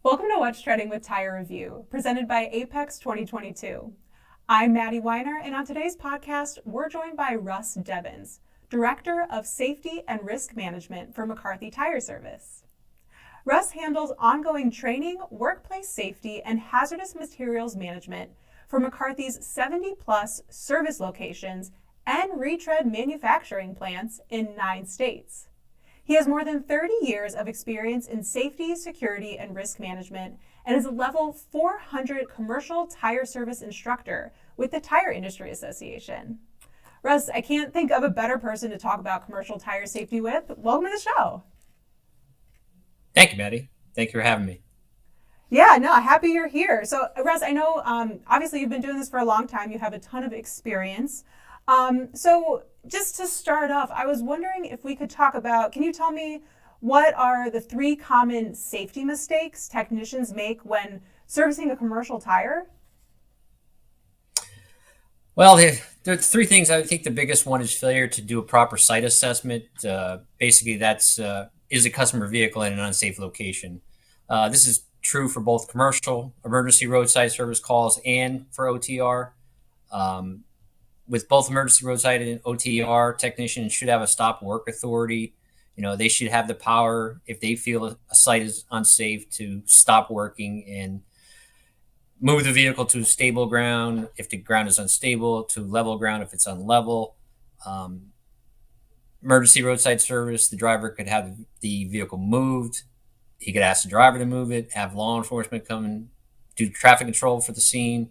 Welcome to What's Trending with Tire Review, presented by AAPEX 2022. I'm Maddie Weiner, and on today's podcast, we're joined by Russ Devens, Director of Safety and Risk Management for McCarthy Tire Service. Russ handles ongoing training, workplace safety, and hazardous materials management for McCarthy's 70-plus service locations and retread manufacturing plants in 9 states. He has more than 30 years of experience in safety, security, and risk management and is a level 400 commercial tire service instructor with the Tire Industry Association. Russ, I can't think of a better person to talk about commercial tire safety with. Welcome to the show. Thank you, Maddie. Thank you for having me. Yeah, no, happy you're here. So, Russ, I know obviously you've been doing this for a long time. You have a ton of experience. So just to start off, I was wondering if we could talk about, can you tell me what are the 3 common safety mistakes technicians make when servicing a commercial tire? Well, there's 3 things. I think the biggest one is failure to do a proper site assessment. Basically, that's is a customer vehicle in an unsafe location. This is true for both commercial emergency roadside service calls and for OTR. With both emergency roadside and OTR, technicians should have a stop work authority. They should have the power, if they feel a site is unsafe, to stop working and move the vehicle to stable ground if the ground is unstable, to level ground if it's unlevel. Emergency roadside service, the driver could have the vehicle moved. He could ask the driver to move it, have law enforcement come and do traffic control for the scene.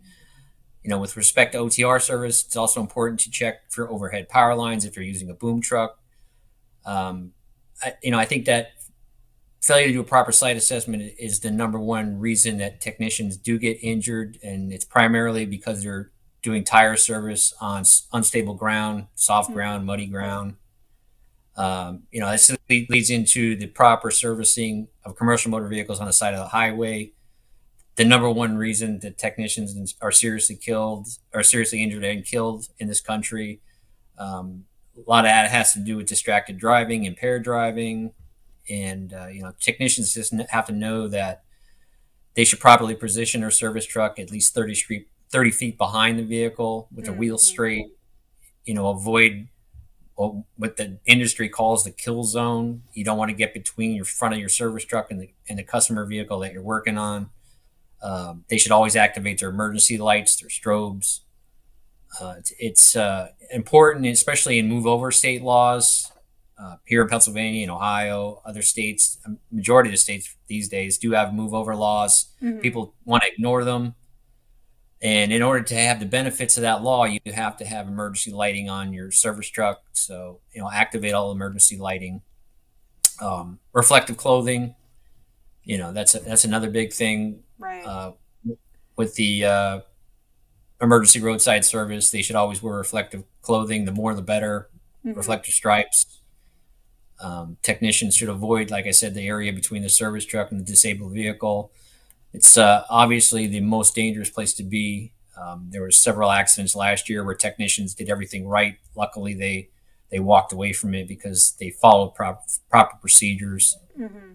With respect to OTR service, it's also important to check for overhead power lines if you're using a boom truck. I think that failure to do a proper site assessment is the number one reason that technicians do get injured, and it's primarily because they're doing tire service on unstable ground, soft ground, muddy ground. This leads into the proper servicing of commercial motor vehicles on the side of the highway. The number one reason that technicians are seriously injured and killed in this country. A lot of that has to do with distracted driving, impaired driving, and technicians just have to know that they should properly position their service truck at least 30 feet behind the vehicle with the wheels straight. Avoid what the industry calls the kill zone. You don't want to get between your front of your service truck and the customer vehicle that you're working on. They should always activate their emergency lights, their strobes. It's important, especially in move over state laws. Here in Pennsylvania, in Ohio, other states, majority of the states these days do have move over laws. Mm-hmm. People want to ignore them. And in order to have the benefits of that law, you have to have emergency lighting on your service truck. So, activate all emergency lighting. Reflective clothing, that's another big thing. Right. With the emergency roadside service, they should always wear reflective clothing. The more, the better. Mm-hmm. Reflective stripes. Technicians should avoid, like I said, the area between the service truck and the disabled vehicle. It's obviously the most dangerous place to be. There were several accidents last year where technicians did everything right. Luckily, they walked away from it because they followed proper procedures. Mm-hmm.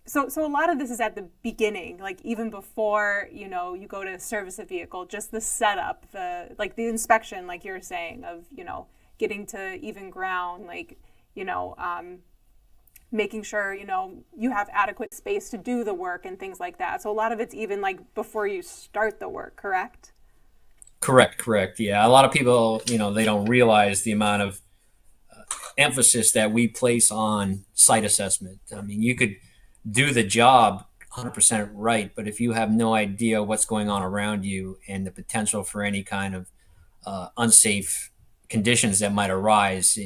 So a lot of this is at the beginning, like even before, you go to service a vehicle, just the setup, the inspection, like you're saying, of, getting to even ground, making sure, you have adequate space to do the work and things like that. So a lot of it's even before you start the work, correct? Correct. Yeah. A lot of people, they don't realize the amount of emphasis that we place on site assessment. I mean, you could do the job 100% right, but if you have no idea what's going on around you and the potential for any kind of unsafe conditions that might arise,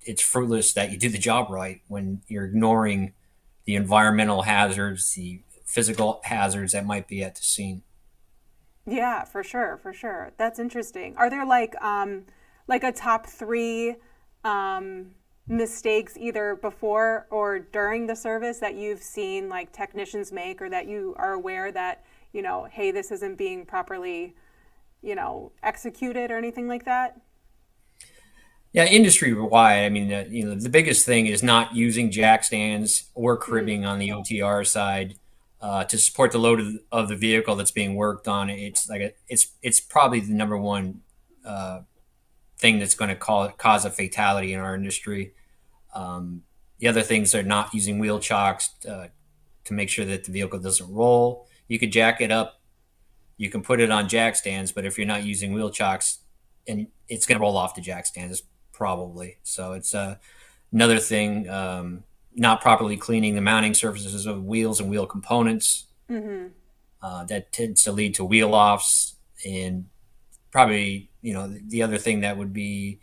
it's fruitless that you do the job right when you're ignoring the environmental hazards, the physical hazards that might be at the scene. Yeah, for sure. That's interesting. Are there a top 3 mistakes either before or during the service that you've seen technicians make, or that you are aware that, hey, this isn't being properly, executed or anything like that? Yeah, industry-wide, I mean, the biggest thing is not using jack stands or cribbing on the OTR side, to support the load of the vehicle that's being worked on. It's probably the number one thing that's going to cause a fatality in our industry. The other things are not using wheel chocks to make sure that the vehicle doesn't roll. You could jack it up, you can put it on jack stands, but if you're not using wheel chocks, and it's going to roll off the jack stands probably. So it's another thing. Not properly cleaning the mounting surfaces of wheels and wheel components. Mm-hmm. That tends to lead to wheel offs. And probably, the other thing that would be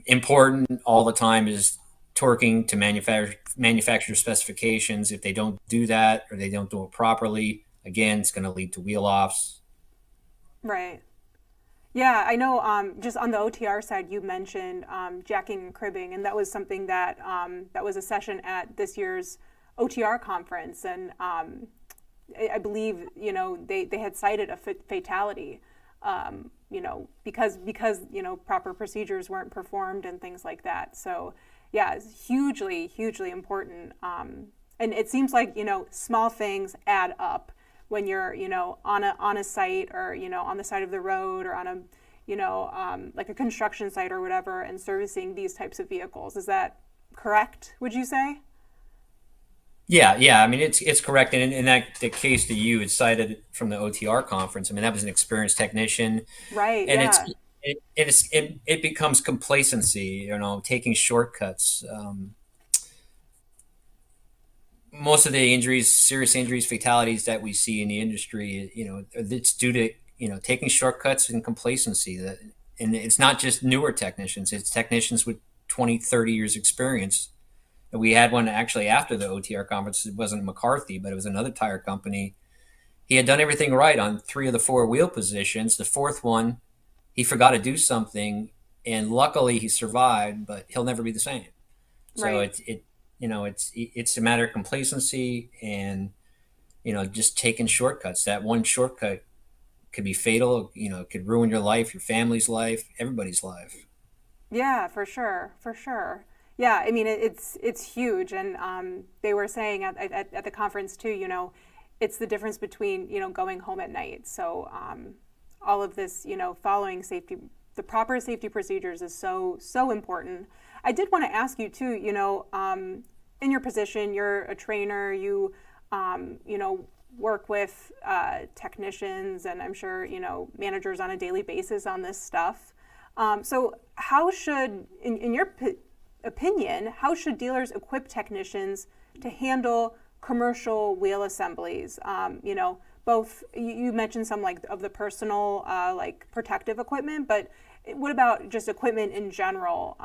important all the time is torquing to manufacturer specifications. If they don't do that or they don't do it properly, again, it's going to lead to wheel offs. Right. Yeah, I know. Just on the OTR side, you mentioned jacking and cribbing, and that was something that that was a session at this year's OTR conference, and I believe they had cited a fatality, because proper procedures weren't performed and things like that. So yeah, it's hugely important, and it seems like small things add up when you're on a site, or on the side of the road, or on a like a construction site or whatever, and servicing these types of vehicles. Is that correct, would you say? Yeah. I mean, it's correct. And in that the case that you had cited from the OTR conference, I mean, that was an experienced technician, Right. and Yeah. it becomes complacency, taking shortcuts. Most of the injuries, serious injuries, fatalities that we see in the industry, it's due to taking shortcuts and complacency. And it's not just newer technicians; it's technicians with 20, 30 years experience. And we had one actually after the OTR conference. It wasn't McCarthy, but it was another tire company. He had done everything right on 3 of the 4 wheel positions. The 4th one, he forgot to do something, and luckily he survived, but he'll never be the same. So Right. it's a matter of complacency and just taking shortcuts. That one shortcut could be fatal. It could ruin your life, your family's life, everybody's life. Yeah, for sure. Yeah, I mean it's huge, and they were saying at the conference too. It's the difference between going home at night. So all of this, following the proper safety procedures is so important. I did want to ask you too. In your position, you're a trainer. You work with technicians, and I'm sure managers on a daily basis on this stuff. So how should, in your opinion, how should dealers equip technicians to handle commercial wheel assemblies? Both you mentioned some like of the personal like protective equipment, but what about just equipment in general?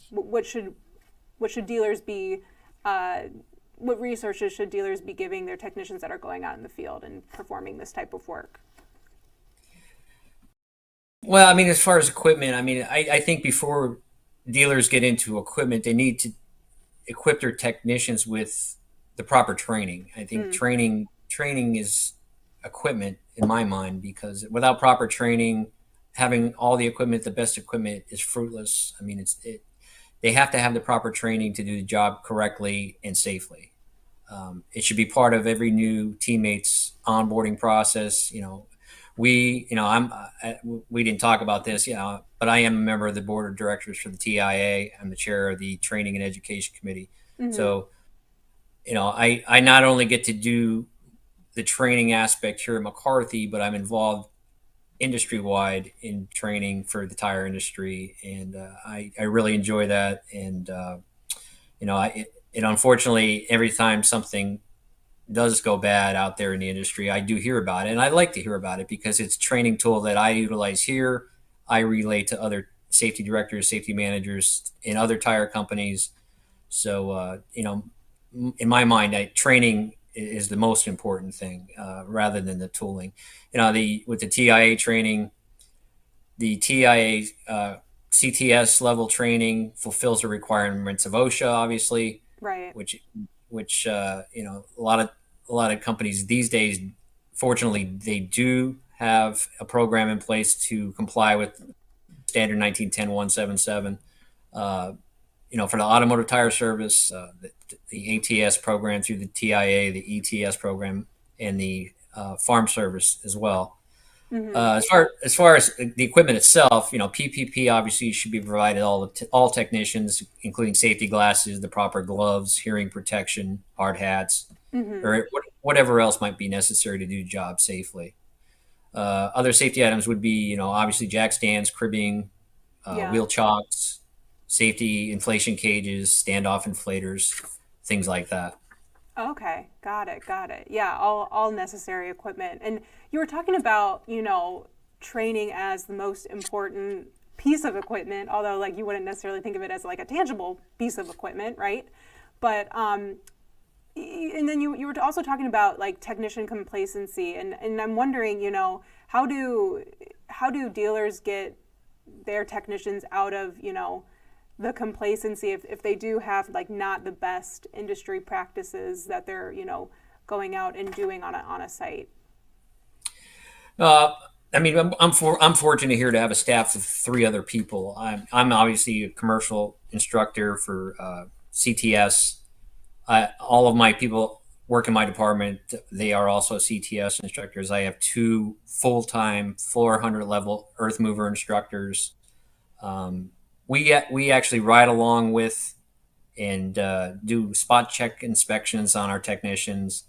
What should dealers be? What resources should dealers be giving their technicians that are going out in the field and performing this type of work? Well, I mean, as far as equipment, I mean, I think before dealers get into equipment, they need to equip their technicians with the proper training. I think Mm, training is equipment in my mind, because without proper training, having all the equipment, the best equipment, is fruitless. I mean, they have to have the proper training to do the job correctly and safely. It should be part of every new teammate's onboarding process. We didn't talk about this, but I am a member of the board of directors for the TIA. I'm the chair of the training and education committee. mm-hmm. So, I not only get to do the training aspect here at McCarthy, but I'm involved industry wide in training for the tire industry, and I really enjoy that. And unfortunately, every time something does go bad out there in the industry, I do hear about it, and I like to hear about it because it's a training tool that I utilize here. I relay to other safety directors, safety managers in other tire companies. So, in my mind, training is the most important thing rather than the tooling. With the TIA training, the TIA CTS level training fulfills the requirements of OSHA, obviously, Right. which a lot of companies these days, fortunately, they do have a program in place to comply with standard 1910-177. For the automotive tire service, the ATS program through the TIA, the ETS program, and the Farm Service as well. Mm-hmm. As far as the equipment itself, PPP obviously should be provided all technicians, including safety glasses, the proper gloves, hearing protection, hard hats, Mm-hmm. or whatever else might be necessary to do the job safely. Other safety items would be, obviously jack stands, cribbing, Yeah. wheel chocks, safety inflation cages, standoff inflators, things like that. Okay, got it, got it. Yeah, all necessary equipment. And you were talking about, training as the most important piece of equipment, although like you wouldn't necessarily think of it as like a tangible piece of equipment, right? But and then you were also talking about like technician complacency, and I'm wondering, how do dealers get their technicians out of, the complacency if they do have like not the best industry practices that they're going out and doing on a site. Uh, I mean, I'm fortunate here to have a staff of three other people. I'm obviously a commercial instructor for CTS. All of my people work in my department. They are also CTS instructors. I have two full-time 400 level earth mover instructors. We actually ride along with and do spot check inspections on our technicians.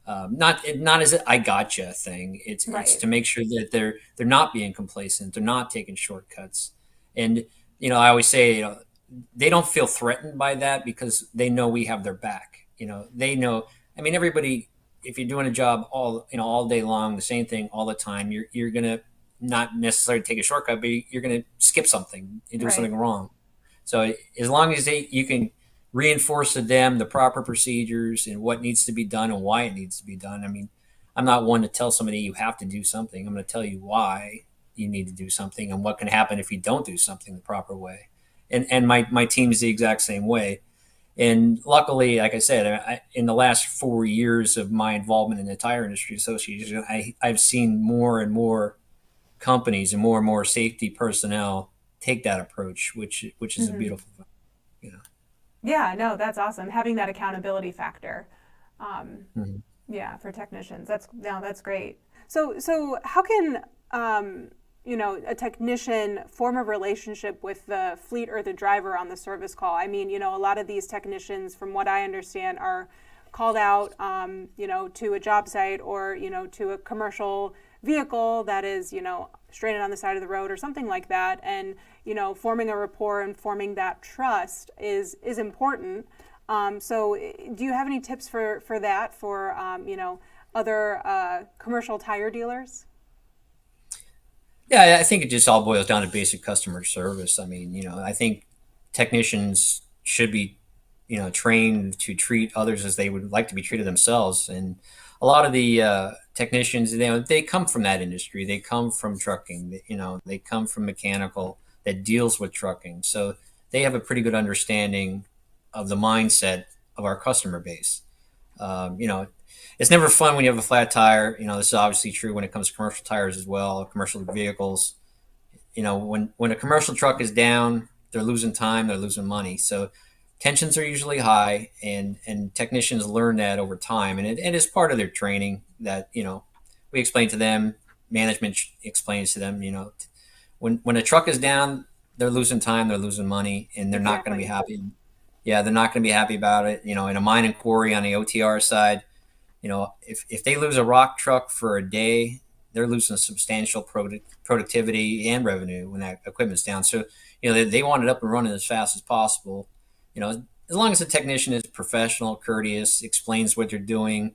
Not as a I gotcha thing. It's Right. to make sure that they're not being complacent. They're not taking shortcuts. And I always say they don't feel threatened by that because they know we have their back. They know. I mean, everybody. If you're doing a job all day long, the same thing all the time, you're gonna not necessarily take a shortcut, but you're gonna skip something and do Right. something wrong. So as long as you can reinforce to them the proper procedures and what needs to be done and why it needs to be done. I mean, I'm not one to tell somebody you have to do something. I'm going to tell you why you need to do something and what can happen if you don't do something the proper way. And my team's the exact same way. And luckily, like I said, in the last 4 years of my involvement in the tire industry association, I've seen more and more companies and more safety personnel take that approach, which is a Mm-hmm. beautiful thing. You know. Yeah, no, that's awesome. Having that accountability factor. Um, Mhm. yeah, for technicians. That's great. So how can a technician form a relationship with the fleet or the driver on the service call? I mean, a lot of these technicians, from what I understand, are called out, to a job site or to a commercial vehicle that is stranded on the side of the road or something like that, and forming a rapport and forming that trust is important. So do you have any tips for that for other commercial tire dealers? Yeah, I think it just all boils down to basic customer service. I mean, I think technicians should be, trained to treat others as they would like to be treated themselves. And a lot of the technicians, they come from that industry. They come from trucking. They come from mechanical that deals with trucking. So they have a pretty good understanding of the mindset of our customer base. You know, it's never fun when you have a flat tire. This is obviously true when it comes to commercial tires as well, commercial vehicles. When a commercial truck is down, they're losing time, they're losing money. So tensions are usually high, and technicians learn that over time, and it is part of their training that we explain to them. Management explains to them. When a truck is down, they're losing time, they're losing money, and they're not going to be Exactly. happy. Yeah, they're not going to be happy about it. In a mine and quarry on the OTR side, if they lose a rock truck for a day, they're losing substantial productivity and revenue when that equipment's down. So, they want it up and running as fast as possible. As long as the technician is professional, courteous, explains what they're doing,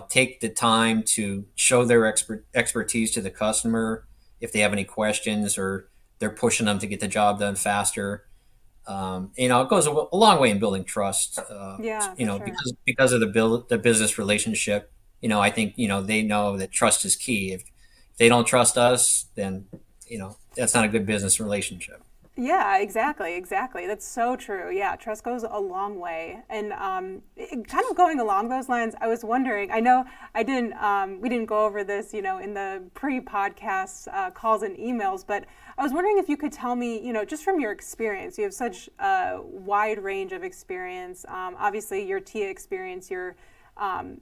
take the time to show their expertise to the customer if they have any questions or they're pushing them to get the job done faster. It goes a long way in building trust. Yeah, for sure. Because of the business relationship. I think they know that trust is key. If they don't trust us, then that's not a good business relationship. Yeah, exactly. That's so true. Yeah, trust goes a long way. And kind of going along those lines, I was wondering. I know we didn't go over this, in the pre-podcast calls and emails, but I was wondering if you could tell me, just from your experience. You have such a wide range of experience. Obviously, your TIA experience. You're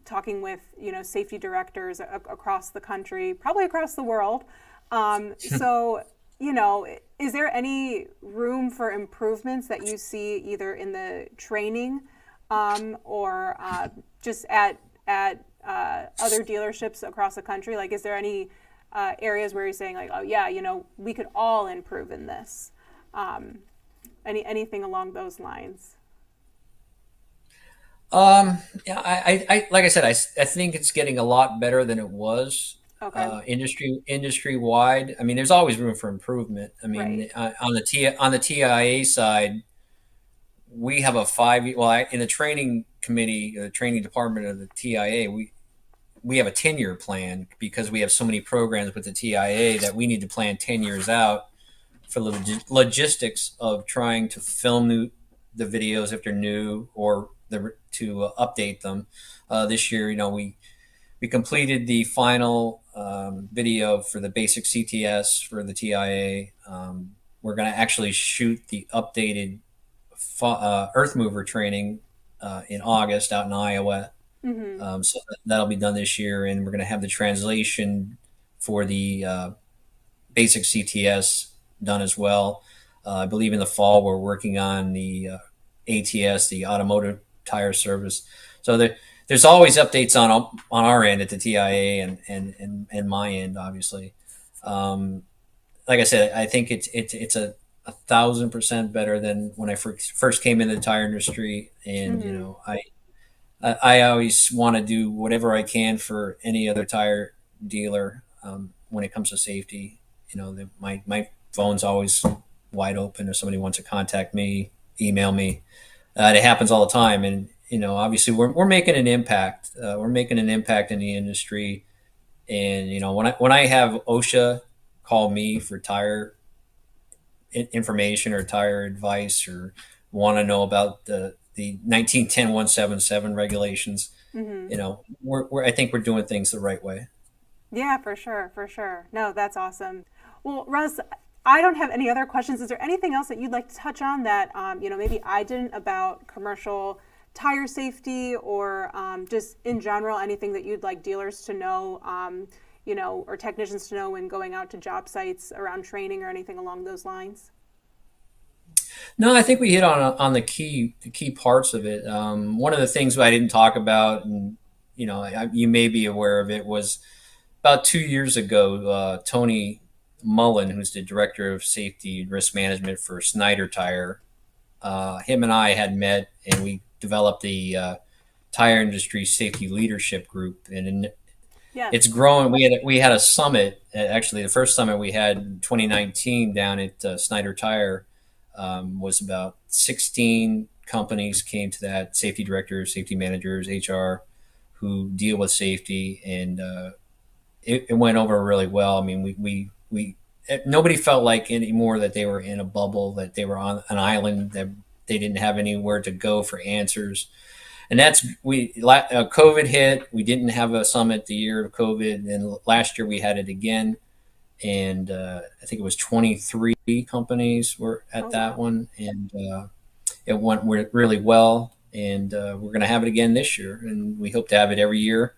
talking with, safety directors across the country, probably across the world. So is there any room for improvements that you see either in the training or just at other dealerships across the country? Like, is there any areas where you're saying like, oh yeah, we could all improve in this? Anything along those lines? Yeah, I like I said, I think it's getting a lot better than it was. Okay. Industry wide. I mean, there's always room for improvement. I mean, Right. on the TIA side, we have a 5 year. Well, in the training committee, the training department of the TIA, we have a 10-year plan because we have so many programs with the TIA that we need to plan 10 years out for the logistics of trying to film the videos if they're new or to update them. This year, we completed the final video for the basic CTS for the TIA. We're going to actually shoot the updated earth mover training in August out in Iowa. Mm-hmm. So that'll be done this year, and we're going to have the translation for the basic CTS done as well. I believe in the fall we're working on the ATS, the Automotive Tire Service. So there's always updates on our end at the TIA and my end, obviously. Like I said, I think it's a 1,000% better than when I first came into the tire industry, and Mm-hmm. I always want to do whatever I can for any other tire dealer when it comes to safety. My phone's always wide open if somebody wants to contact me, email me. It happens all the time, and obviously we're making an impact. We're making an impact in the industry, and when I have OSHA call me for tire information or tire advice or want to know about the 1910-177 regulations, Mm-hmm. I think we're doing things the right way. Yeah, for sure, for sure. No, that's awesome. Well, Russ, I don't have any other questions. Is there anything else that you'd like to touch on that maybe I didn't about commercial tire safety or just in general anything that you'd like dealers to know, or technicians to know when going out to job sites around training or anything along those lines? No, I think we hit on the key parts of it. One of the things I didn't talk about, and you may be aware of it, was about 2 years ago. Tony Mullen, who's the director of safety and risk management for Snyder Tire, him and I had met, and we developed the tire industry safety leadership group, and it's Yes. growing. We had a summit. Actually, the first summit we had in 2019 down at Snyder Tire was about 16 companies came to that. Safety directors, safety managers, HR, who deal with safety, and it went over really well. I mean, we nobody felt like anymore that they were in a bubble, that they were on an island, that they didn't have anywhere to go for answers. And COVID hit. We didn't have a summit the year of COVID, and last year we had it again. And I think it was 23 companies were Oh, at that wow. one, and it went really well. And we're going to have it again this year, and we hope to have it every year.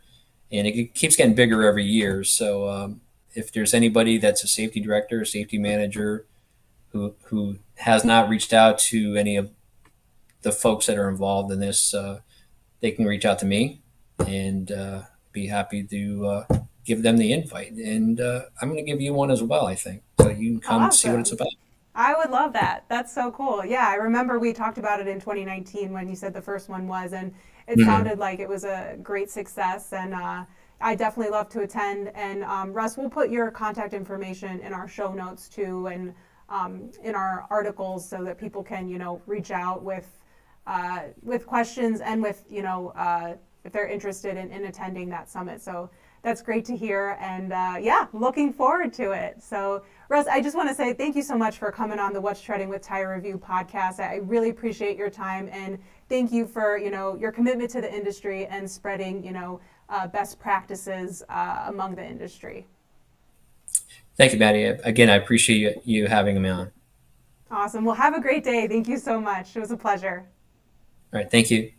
And it keeps getting bigger every year. So if there's anybody that's a safety director, safety manager, who has not reached out to any of the folks that are involved in this, they can reach out to me, and be happy to give them the invite. And I'm going to give you one as well, I think, so you can come see what it's Awesome. about. I would love that. That's so cool. Yeah, I remember we talked about it in 2019 when you said the first one was, and it Mm-hmm. sounded like it was a great success. And I definitely love to attend. And Russ, we'll put your contact information in our show notes too, and in our articles so that people can, reach out with questions and with, if they're interested in attending that summit. So That's great to hear. And yeah, looking forward to it. So Russ, I just want to say thank you so much for coming on the What's Treading with Tire Review podcast. I really appreciate your time, and thank you for, your commitment to the industry and spreading, best practices among the industry. Thank you, Maddie. Again, I appreciate you having me on. Awesome. Well, have a great day. Thank you so much. It was a pleasure. All right. Thank you.